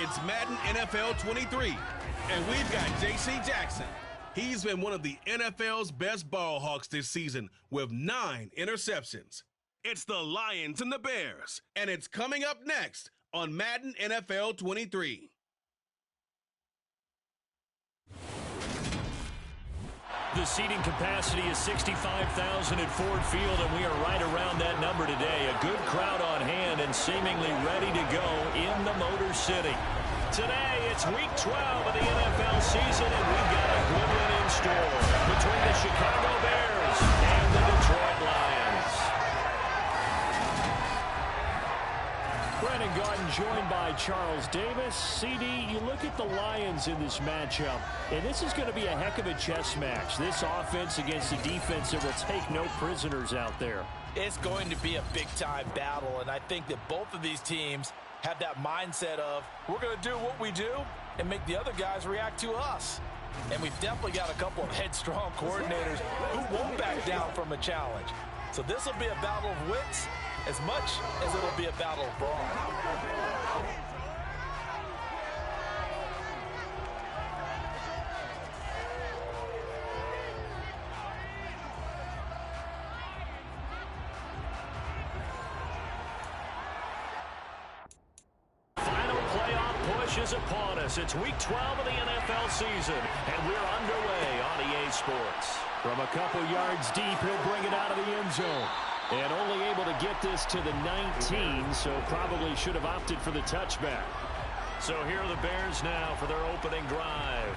It's Madden NFL 23, and we've got J.C. Jackson. He's been one of the NFL's best ball hawks this season with 9 interceptions. It's the Lions and the Bears, and it's coming up next on Madden NFL 23. The seating capacity is 65,000 at Ford Field, and we are right around that number today. A good crowd on hand and seemingly ready to go in the Motor City. Today, it's Week 12 of the NFL season, and we've got a good one in store between the Chicago Bears and the Detroit Lions. Brandon Garden joined by Charles Davis. CD, you look at the Lions in this matchup, and this is going to be a heck of a chess match. This offense against a defense that will take no prisoners out there. It's going to be a big-time battle, and I think that both of these teams have that mindset of, we're going to do what we do and make the other guys react to us. And we've definitely got a couple of headstrong coordinators who won't back down from a challenge. So this will be a battle of wits as much as it'll be a battle of brawn. Final playoff push is upon us. It's Week 12 of the NFL season, and we're underway on EA Sports. From a couple yards deep, he'll bring it out of the end zone. And only able to get this to the 19, so probably should have opted for the touchback. So here are the Bears now for their opening drive.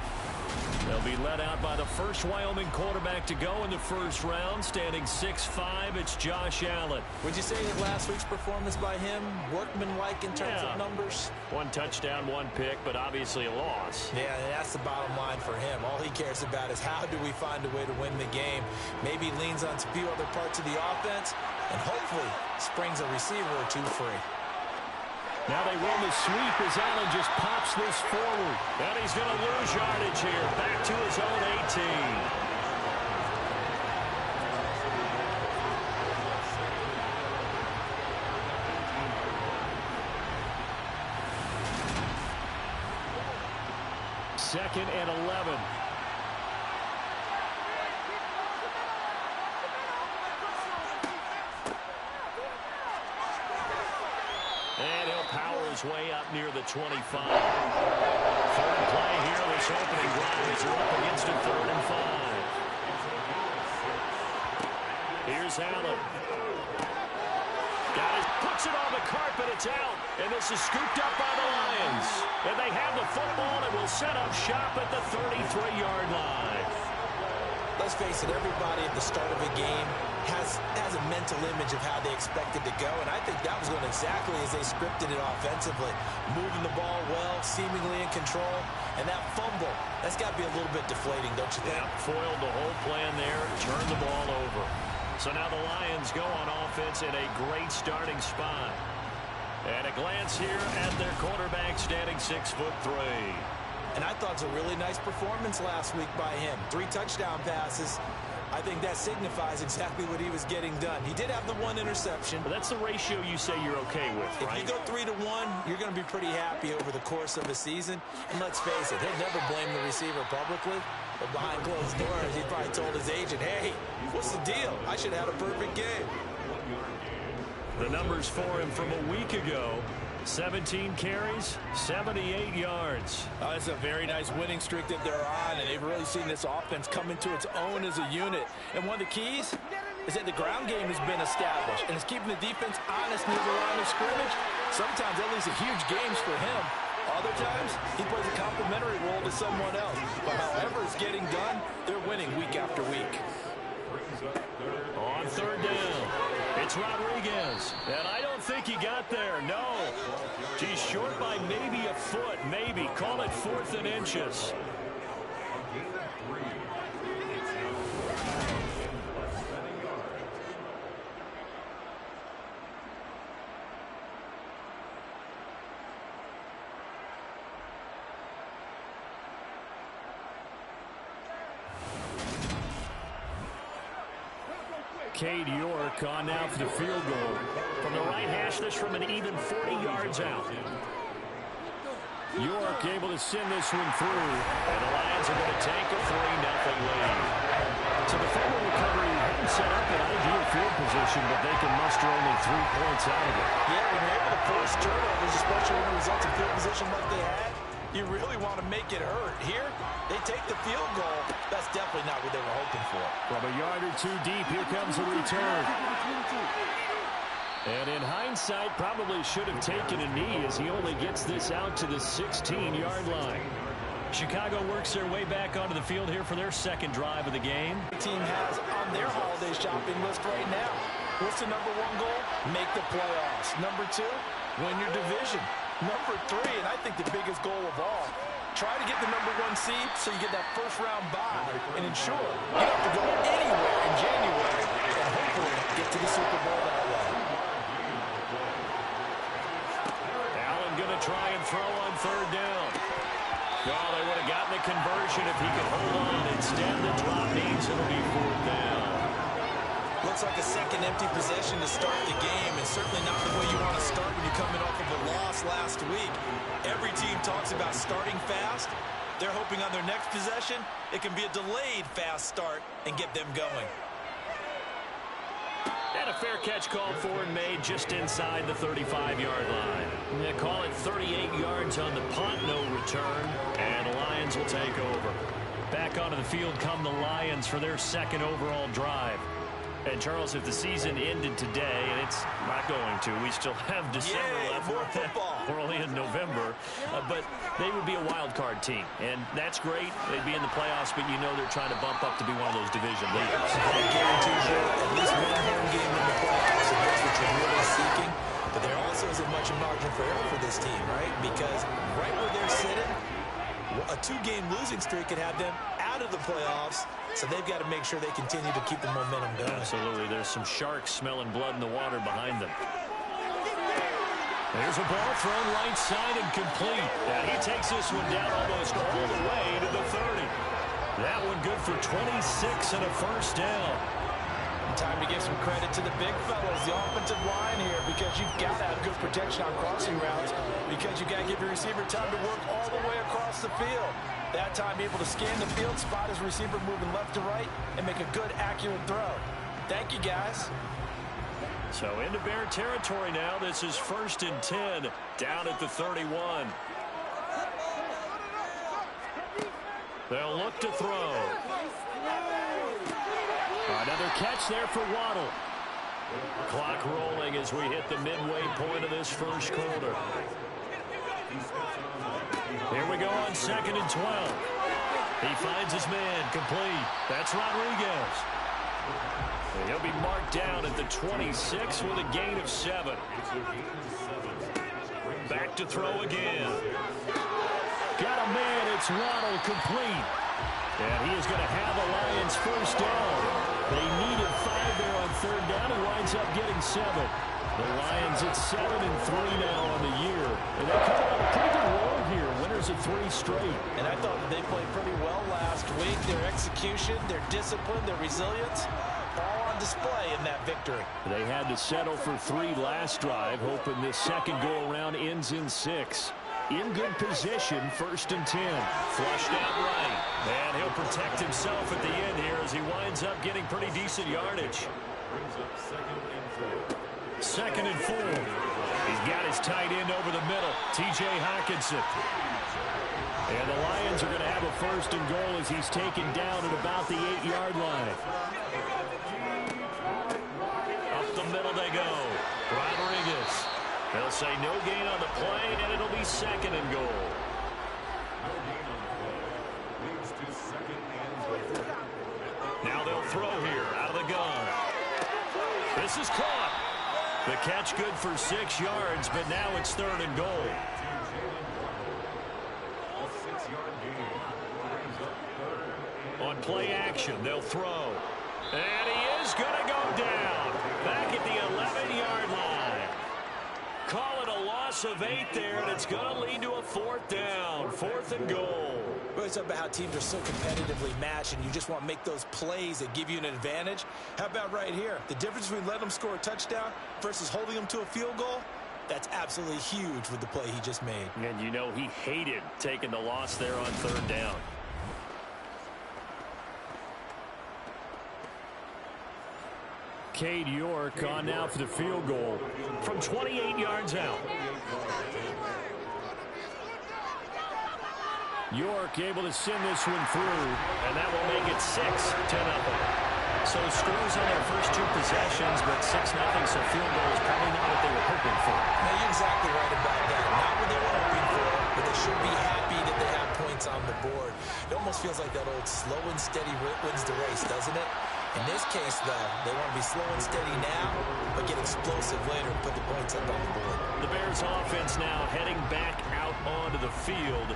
They'll be led out by the first Wyoming quarterback to go in the first round, standing 6'5". It's Josh Allen. Would you say that last week's performance by him, workmanlike in terms of numbers? 1 touchdown, 1 pick, but obviously a loss. Yeah, that's the bottom line for him. All he cares about is how do we find a way to win the game. Maybe leans on a few other parts of the offense, and hopefully springs a receiver or two free. Now they run the sweep as Allen just pops this forward. And he's going to lose yardage here. Back to his own 18. Second and 11. And he'll power his way up near the 25. Third play here, this opening drive as they're up against a 3rd and 5. Here's Allen. Got it, puts it on the carpet, it's out. And this is scooped up by the Lions. And they have the football and will set up shop at the 33-yard line. Let's face it, everybody at the start of a game has a mental image of how they expect it to go, and I think that was going exactly as they scripted it offensively. Moving the ball well, seemingly in control, and that fumble, that's got to be a little bit deflating, don't you think? Yeah, foiled the whole plan there, turned the ball over. So now the Lions go on offense in a great starting spot. And a glance here at their quarterback standing 6'3". And I thought it was a really nice performance last week by him. 3 touchdown passes. I think that signifies exactly what he was getting done. He did have the 1 interception. But that's the ratio you say you're okay with, right? If you go 3 to 1, you're going to be pretty happy over the course of a season. And let's face it, he'll never blame the receiver publicly. But behind closed doors, he probably told his agent, hey, what's the deal? I should have had a perfect game. The numbers for him from a week ago. 17 carries, 78 yards. That's a very nice winning streak that they're on, and they've really seen this offense come into its own as a unit. And one of the keys is that the ground game has been established, and it's keeping the defense honest near the line of scrimmage. Sometimes that leads to huge games for him. Other times, he plays a complementary role to someone else. But however it's getting done, they're winning week after week. On 3rd down, it's Rodriguez. And I don't think he got there, no. He's short by maybe a foot, maybe. Call it 4th and inches. Cade York on now for the field goal. From the right hash, this from an even 40 yards out. York able to send this one through, and the Lions are going to take a 3-0 lead. So the fumble recovery hadn't set up an ideal field position, but they can muster only 3 points out of it. Yeah, when you're able to force turnovers, especially when it results in field position like they had, you really want to make it hurt. Here, they take the field goal. That's definitely not what they were hoping for. From a yard or two deep, here comes a return. And in hindsight, probably should have taken a knee as he only gets this out to the 16-yard line. Chicago works their way back onto the field here for their second drive of the game. The team has on their holiday shopping list right now. What's the number 1 goal? Make the playoffs. Number 2, win your division. Number 3, and I think the biggest goal of all, try to get the number 1 seed so you get that first-round bye and ensure you don't have to go anywhere in January and hopefully get to the Super Bowl that way. Allen going to try and throw on 3rd down. Well, they would have gotten the conversion if he could hold on. Instead, the drop means it'll be 4th down. Looks like a second empty possession to start the game, and certainly not the way you want to start when you're coming off of a loss last week. Every team talks about starting fast. They're hoping on their next possession, it can be a delayed fast start and get them going. And a fair catch called for and made just inside the 35-yard line. They call it 38 yards on the punt, no return, and the Lions will take over. Back onto the field come the Lions for their second overall drive. And, Charles, if the season ended today, and it's not going to, we still have December left. More football. We're only in November. But they would be a wild card team. And that's great. They'd be in the playoffs, but you know they're trying to bump up to be one of those division leaders. I guarantee you at least one home game in the playoffs, and that's what you're really seeking. But there also isn't much margin for error for this team, right? Because right where they're sitting, a 2-game losing streak could have them out of the playoffs. So they've got to make sure they continue to keep the momentum going. Absolutely. There's some sharks smelling blood in the water behind them. There's a ball thrown right side and complete. And he takes this one down almost all the way to the 30. That one good for 26 and a first down. Time to give some credit to the big fellas, the offensive line here, because you've got to have good protection on crossing routes, because you've got to give your receiver time to work all the way across the field. That time able to scan the field, spot his receiver moving left to right, and make a good, accurate throw. Thank you, guys. So into Bear territory now. This is 1st and 10, down at the 31. They'll look to throw. Another catch there for Waddle. Clock rolling as we hit the midway point of this first quarter. Here we go on 2nd and 12. He finds his man, complete. That's Rodriguez. And he'll be marked down at the 26 with a gain of 7. Back to throw again. Got a man, it's Waddle, complete. And he is going to have a Lions first down. They needed 5 there on 3rd down. He winds up getting 7. The Lions at 7-3 now on the year. And they come out a pretty good roll here. Winners of 3 straight. And I thought that they played pretty well last week. Their execution, their discipline, their resilience, all on display in that victory. They had to settle for 3 last drive, hoping this second go-around ends in 6. In good position, 1st and 10. Flushed out right. And he'll protect himself at the end here as he winds up getting pretty decent yardage. 2nd and 4. He's got his tight end over the middle, T.J. Hockenson. And the Lions are going to have a 1st and goal as he's taken down at about the 8-yard line. Up the middle they go. Rodriguez. They'll say no gain on the play, and it'll be 2nd and goal. Now they'll throw here out of the gun. This is caught. The catch good for 6 yards, but now it's 3rd and goal. On play action, they'll throw. And he is going to go down. Back at the 11-yard line. Call it a loss of 8 there, and it's going to lead to a 4th down. 4th and goal. We always talk about how teams are so competitively matched, and you just want to make those plays that give you an advantage. How about right here? The difference between letting them score a touchdown versus holding them to a field goal? That's absolutely huge with the play he just made. And you know he hated taking the loss there on third down. Cade York on now for the field goal from 28 yards out. York able to send this one through, and that will make it 6-0. So scores on their first two possessions, but 6-0, so field goal is probably not what they were hoping for. No, you're exactly right about that. Not what they were hoping for, but they should be happy that they have points on the board. It almost feels like that old slow and steady wins the race, doesn't it? In this case, though, they want to be slow and steady now, but get explosive later and put the points up on the board. The Bears offense now heading back out onto the field.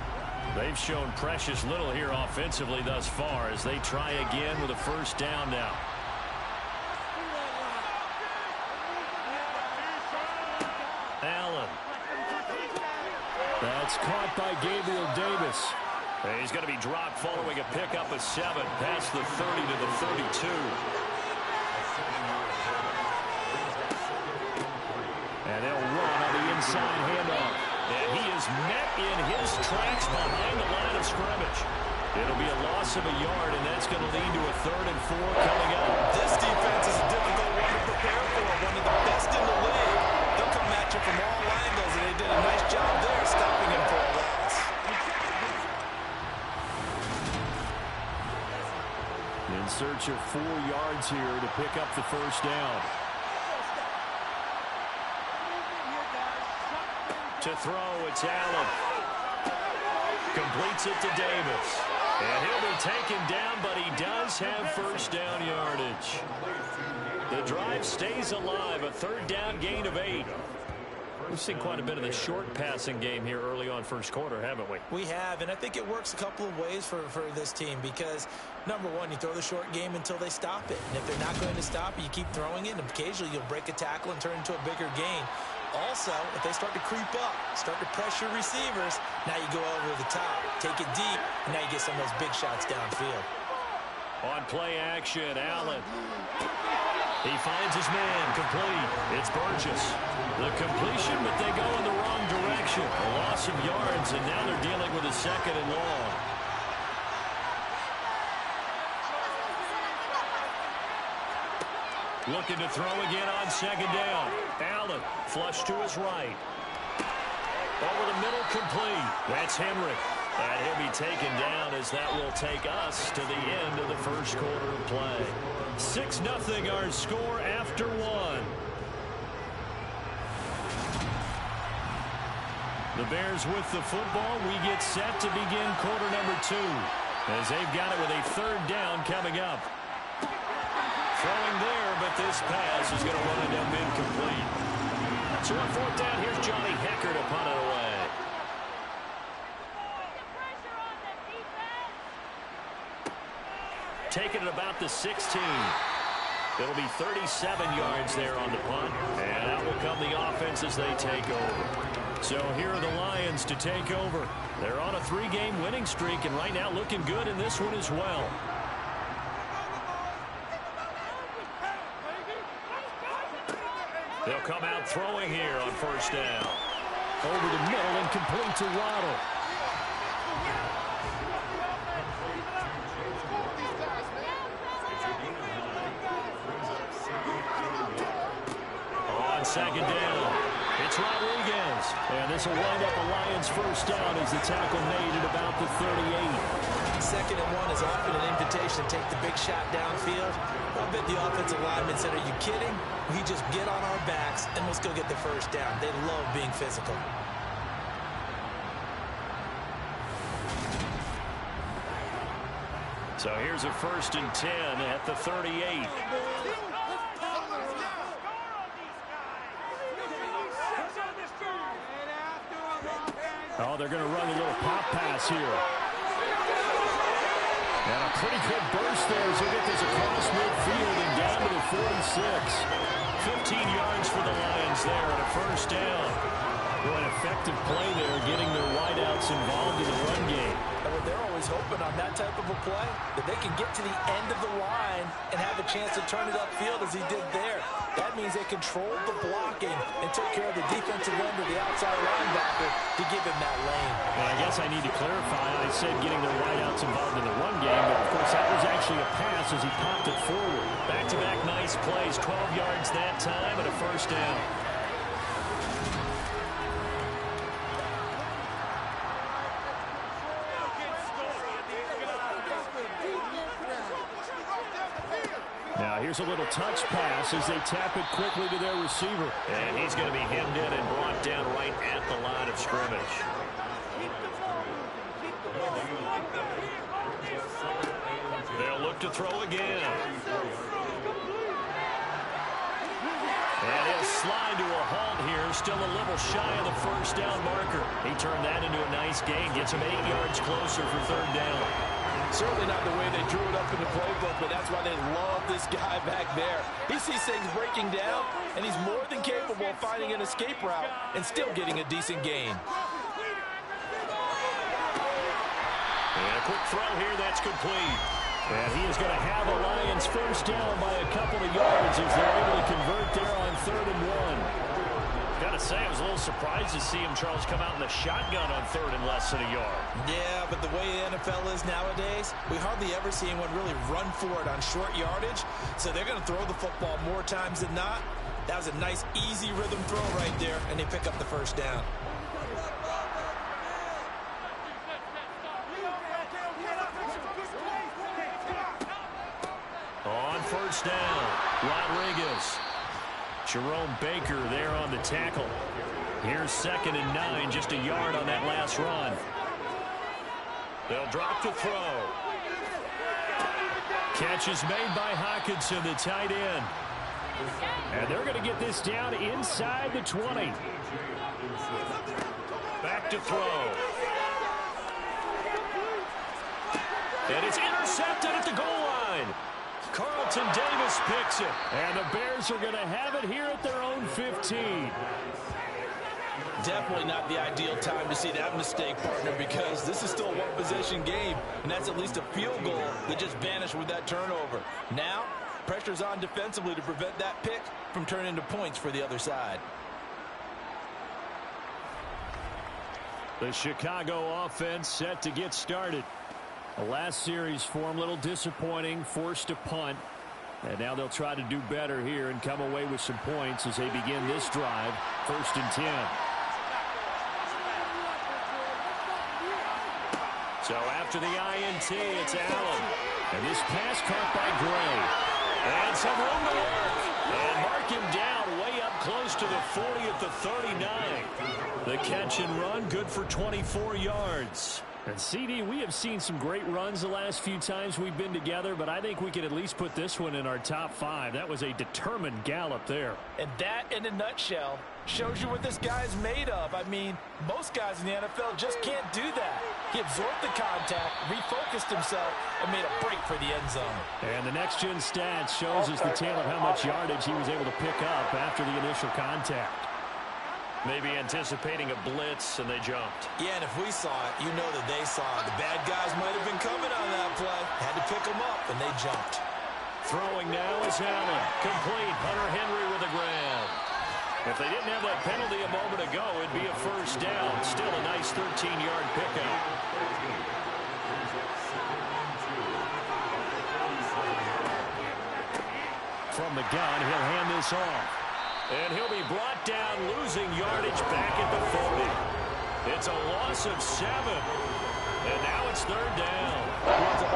They've shown precious little here offensively thus far as they try again with a first down now. Allen. That's caught by Gabriel Davis. He's going to be dropped following a pickup of 7 past the 30 to the 32. And they'll run on the inside handoff. And he is met in his tracks behind the line of scrimmage. It'll be a loss of a yard, and that's going to lead to a 3rd and 4 coming up. This defense is a difficult one to prepare for. One of the best in the league. They'll come at you from all angles, and they did a nice job there stopping him for a loss. In search of 4 yards here to pick up the first down. To throw, it's Allen. Completes it to Davis. And he'll be taken down, but he does have first down yardage. The drive stays alive, a 3rd down gain of 8. We've seen quite a bit of the short passing game here early on first quarter, haven't we? We have, and I think it works a couple of ways for this team because, number one, you throw the short game until they stop it. And if they're not going to stop it, you keep throwing it, and occasionally you'll break a tackle and turn into a bigger gain. Also, if they start to creep up, start to pressure receivers, now you go over the top, take it deep, and now you get some of those big shots downfield. On play action, Allen. He finds his man, complete. It's Burgess. The completion, but they go in the wrong direction. A loss of yards, and now they're dealing with a 2nd and long. Looking to throw again on 2nd down. Allen, flush to his right. Over the middle, complete. That's Henry. And he'll be taken down as that will take us to the end of the first quarter of play. 6-0 our score after 1. The Bears with the football. We get set to begin quarter number 2 as they've got it with a 3rd down coming up. Throwing there, but this pass is going to run up incomplete. So on 4th down, here's Johnny Hecker to punt it away. Taking it about the 16. It'll be 37 yards there on the punt. And out will come the offense as they take over. So here are the Lions to take over. They're on a 3-game winning streak, and right now looking good in this one as well. They'll come out throwing here on 1st down. Over the middle and complete to Waddle. On 2nd down, it's Rodriguez. And this will wind up a Lions first down as the tackle made at about the 38. 2nd and 1 is often an invitation to take the big shot downfield. I bet the offensive lineman said, are you kidding? We just get on our backs and let's go get the first down. They love being physical. So here's a 1st and 10 at the 38. Oh, they're going to run a little pop pass here. And a pretty good burst there as they get this across midfield and down to the 46. 15 yards for the Lions there at a 1st down. Well, an effective play there, getting their wideouts involved in the run game. And they're always hoping on that type of a play that they can get to the end of the line and have a chance to turn it upfield as he did there. That means they controlled the blocking and took care of the defensive end of the outside linebacker to give him that lane. And I guess I need to clarify. I said getting their wideouts involved in the run game, but of course that was actually a pass as he popped it forward. Back-to-back nice plays, 12 yards that time and a first down. Now here's a little touch pass as they tap it quickly to their receiver. And he's going to be hemmed in and brought down right at the line of scrimmage. They'll look to throw again. And he'll slide to a halt here, still a little shy of the first down marker. He turned that into a nice gain, gets him 8 yards closer for third down. Certainly not the way they drew it up in the playbook, but that's why they love this guy back there. He sees things breaking down, and he's more than capable of finding an escape route and still getting a decent gain. And a quick throw here, that's complete. And he is going to have a Lions first down by a couple of yards as they're able to convert there on 3rd and 1. Got to say, I was a little surprised to see him, Charles, come out in the shotgun on 3rd and less than a yard. Yeah, but the way the NFL is nowadays, we hardly ever see anyone really run for it on short yardage. So they're going to throw the football more times than not. That was a nice, easy rhythm throw right there, and they pick up the first down. On first down, Rodriguez. Jerome Baker there on the tackle. Here's 2nd and 9, just a yard on that last run. They'll drop to throw. Catch is made by Hockenson, the tight end. And they're going to get this down inside the 20. Back to throw. And it's intercepted at the goal line. Carlton Davis picks it. And the Bears are going to have it here at their own 15. Definitely not the ideal time to see that mistake, partner, because this is still a one-possession game, and that's at least a field goal that just vanished with that turnover. Now, pressure's on defensively to prevent that pick from turning into points for the other side. The Chicago offense set to get started. The last series for them, a little disappointing, forced to punt. And now they'll try to do better here and come away with some points as they begin this drive, 1st and 10. So after the INT, it's Allen. And this pass caught by Gray. And some room to work. And mark him down way up close to the 40 at the 39. The catch and run, good for 24 yards. And CD, we have seen some great runs the last few times we've been together, but I think we could at least put this one in our top 5. That was a determined gallop there. And that, in a nutshell, shows you what this guy's made of. I mean, most guys in the NFL just can't do that. He absorbed the contact, refocused himself, and made a break for the end zone. And the next-gen stats shows us the tale of how much yardage he was able to pick up after the initial contact. Maybe anticipating a blitz, and they jumped. Yeah, and if we saw it, you know that they saw it. The bad guys might have been coming on that play. Had to pick them up, and they jumped. Throwing now is Allen. Complete. Hunter Henry with a grab. If they didn't have that penalty a moment ago, it'd be a first down. Still a nice 13-yard pickup. From the gun, he'll hand this off. And he'll be brought down, losing yardage back at the 40. It's a loss of 7. And now it's 3rd down. He has a